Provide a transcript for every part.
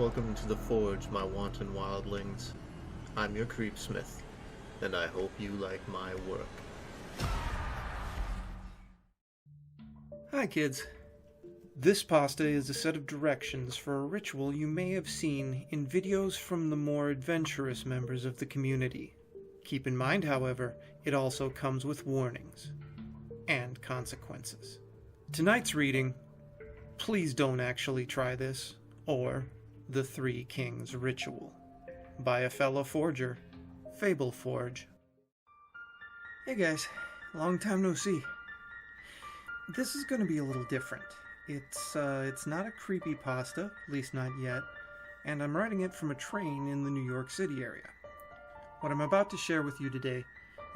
Welcome to the Forge, my wanton wildlings. I'm your creepsmith, and I hope you like my work. Hi kids. This pasta is a set of directions for a ritual you may have seen in videos from the more adventurous members of the community. Keep in mind, however, it also comes with warnings and consequences. Tonight's reading, please don't actually try this, or The Three Kings Ritual, by a fellow forger, Fable Forge. Hey guys, long time no see. This is going to be a little different. It's not a creepypasta, at least not yet, and I'm writing it from a train in the New York City area. What I'm about to share with you today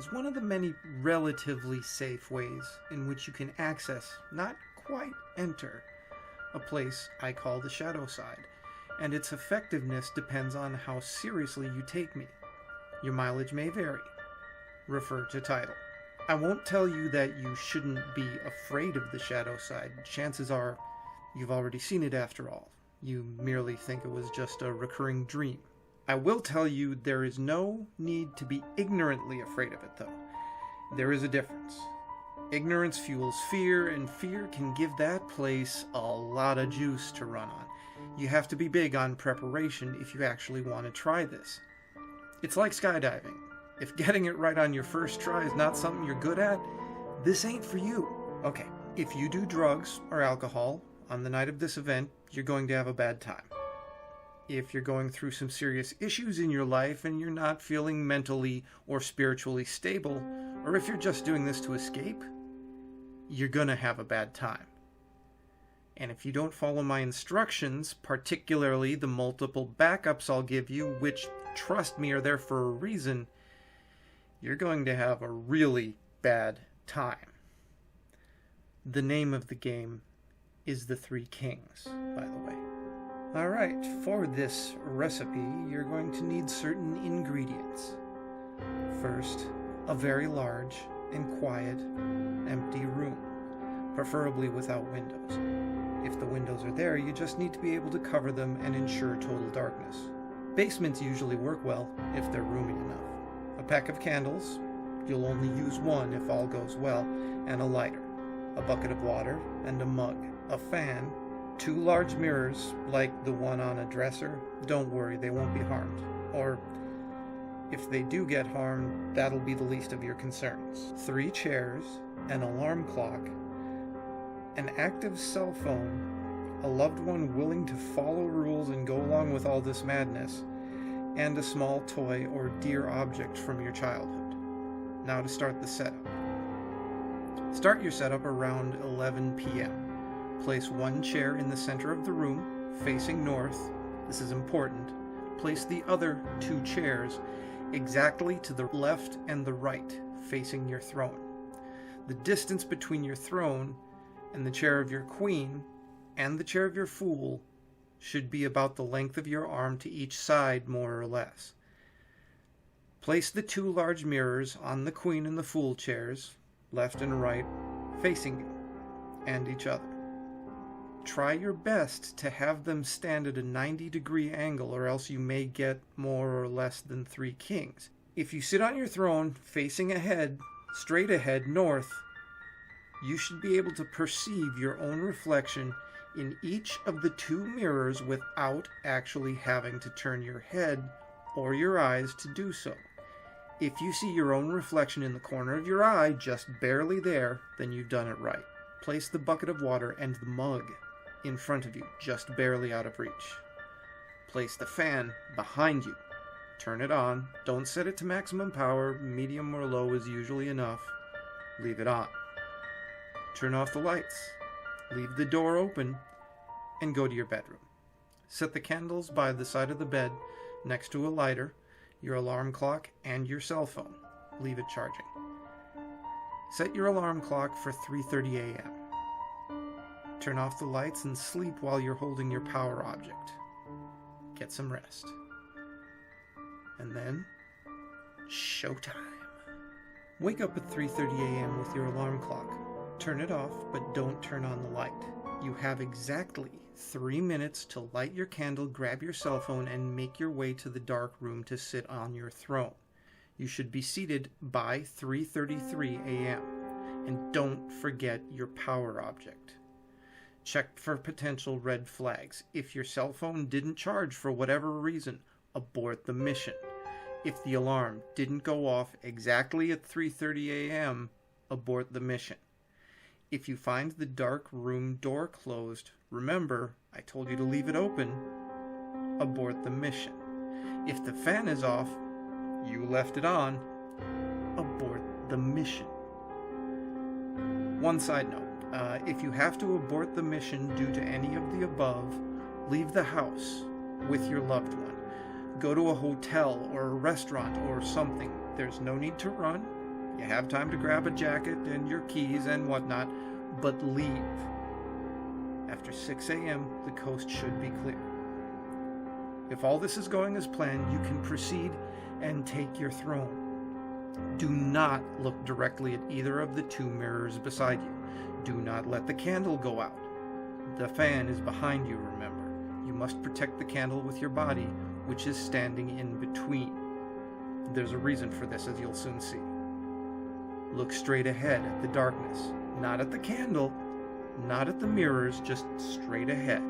is one of the many relatively safe ways in which you can access, not quite enter, a place I call the shadow side, and its effectiveness depends on how seriously you take me. Your mileage may vary. Refer to title. I won't tell you that you shouldn't be afraid of the shadow side. Chances are you've already seen it after all. You merely think it was just a recurring dream. I will tell you there is no need to be ignorantly afraid of it, though. There is a difference. Ignorance fuels fear, and fear can give that place a lot of juice to run on. You have to be big on preparation if you actually want to try this. It's like skydiving. If getting it right on your first try is not something you're good at, this ain't for you. Okay, if you do drugs or alcohol on the night of this event, you're going to have a bad time. If you're going through some serious issues in your life and you're not feeling mentally or spiritually stable, or if you're just doing this to escape, you're gonna have a bad time. And if you don't follow my instructions, particularly the multiple backups I'll give you, which, trust me, are there for a reason, you're going to have a really bad time. The name of the game is The Three Kings, by the way. Alright, for this recipe, you're going to need certain ingredients. First, a very large and quiet, empty room, preferably without windows. If the windows are there, you just need to be able to cover them and ensure total darkness. Basements usually work well if they're roomy enough. A pack of candles, you'll only use one if all goes well, and a lighter, a bucket of water, and a mug, a fan, 2 large mirrors, like the one on a dresser. Don't worry, they won't be harmed. Or, if they do get harmed, that'll be the least of your concerns. 3 chairs, an alarm clock, an active cell phone, a loved one willing to follow rules and go along with all this madness, and a small toy or dear object from your childhood. Now to start the setup. Start your setup around 11 p.m. Place 1 chair in the center of the room, facing north. This is important. Place the other 2 chairs exactly to the left and the right, facing your throne. The distance between your throne and the chair of your queen and the chair of your fool should be about the length of your arm to each side, more or less. Place the 2 large mirrors on the queen and the fool chairs, left and right, facing you and each other. Try your best to have them stand at a 90-degree angle, or else you may get more or less than 3 kings. If you sit on your throne facing ahead, straight ahead, north, you should be able to perceive your own reflection in each of the 2 mirrors without actually having to turn your head or your eyes to do so. If you see your own reflection in the corner of your eye, just barely there, then you've done it right. Place the bucket of water and the mug in front of you, just barely out of reach. Place the fan behind you. Turn it on. Don't set it to maximum power. Medium or low is usually enough. Leave it on. Turn off the lights. Leave the door open and go to your bedroom. Set the candles by the side of the bed next to a lighter, your alarm clock, and your cell phone. Leave it charging. Set your alarm clock for 3:30 a.m. Turn off the lights and sleep while you're holding your power object. Get some rest. And then, showtime. Wake up at 3:30 a.m. with your alarm clock. Turn it off, but don't turn on the light. You have exactly 3 minutes to light your candle, grab your cell phone, and make your way to the dark room to sit on your throne. You should be seated by 3:33 a.m. And don't forget your power object. Check for potential red flags. If your cell phone didn't charge for whatever reason, abort the mission. If the alarm didn't go off exactly at 3:30 a.m., abort the mission. If you find the dark room door closed, remember, I told you to leave it open, abort the mission. If the fan is off, you left it on, abort the mission. One side note, if you have to abort the mission due to any of the above, leave the house with your loved one. Go to a hotel or a restaurant or something. There's no need to run. You have time to grab a jacket and your keys and whatnot, but leave. After 6 a.m., the coast should be clear. If all this is going as planned, you can proceed and take your throne. Do not look directly at either of the 2 mirrors beside you. Do not let the candle go out. The fan is behind you, remember. You must protect the candle with your body, which is standing in between. There's a reason for this, as you'll soon see. Look straight ahead at the darkness, not at the candle, not at the mirrors, just straight ahead.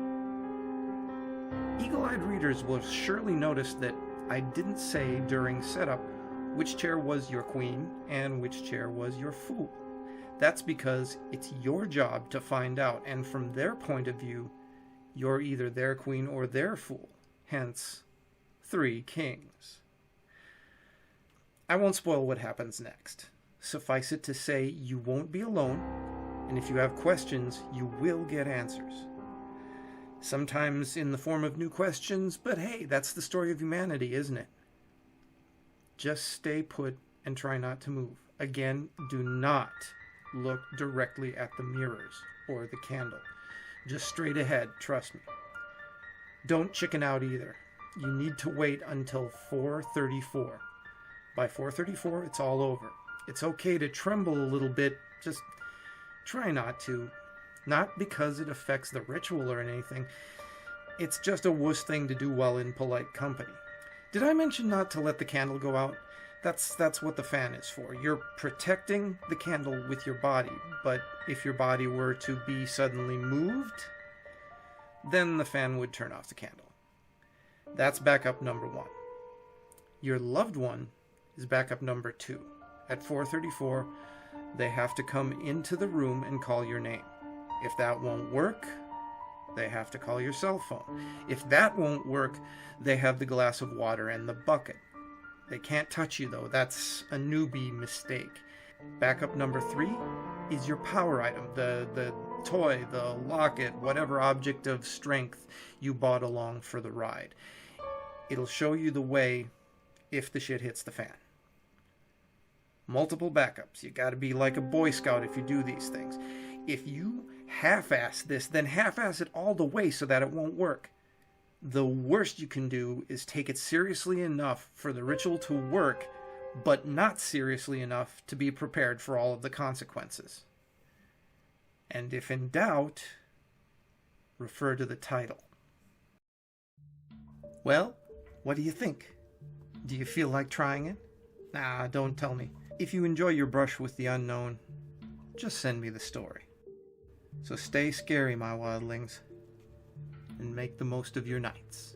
Eagle-eyed readers will surely notice that I didn't say during setup which chair was your queen and which chair was your fool. That's because it's your job to find out, and from their point of view, you're either their queen or their fool. Hence, 3 kings. I won't spoil what happens next. Suffice it to say, you won't be alone, and if you have questions, you will get answers. Sometimes in the form of new questions, but hey, that's the story of humanity, isn't it? Just stay put and try not to move. Again, do not look directly at the mirrors or the candle. Just straight ahead, trust me. Don't chicken out either. You need to wait until 4:34. By 4:34, it's all over. It's okay to tremble a little bit, just try not to. Not because it affects the ritual or anything. It's just a wuss thing to do while in polite company. Did I mention not to let the candle go out? That's what the fan is for. You're protecting the candle with your body, but if your body were to be suddenly moved, then the fan would turn off the candle. That's backup number 1. Your loved one is backup number 2. At 4:34, they have to come into the room and call your name. If that won't work, they have to call your cell phone. If that won't work, they have the glass of water and the bucket. They can't touch you, though. That's a newbie mistake. Backup number 3 is your power item, the toy, the locket, whatever object of strength you bought along for the ride. It'll show you the way if the shit hits the fan. Multiple backups. You gotta be like a Boy Scout if you do these things. If you half-ass this, then half-ass it all the way so that it won't work. The worst you can do is take it seriously enough for the ritual to work, but not seriously enough to be prepared for all of the consequences. And if in doubt, refer to the title. Well, what do you think? Do you feel like trying it? Nah, don't tell me. If you enjoy your brush with the unknown, just send me the story. So stay scary, my wildlings, and make the most of your nights.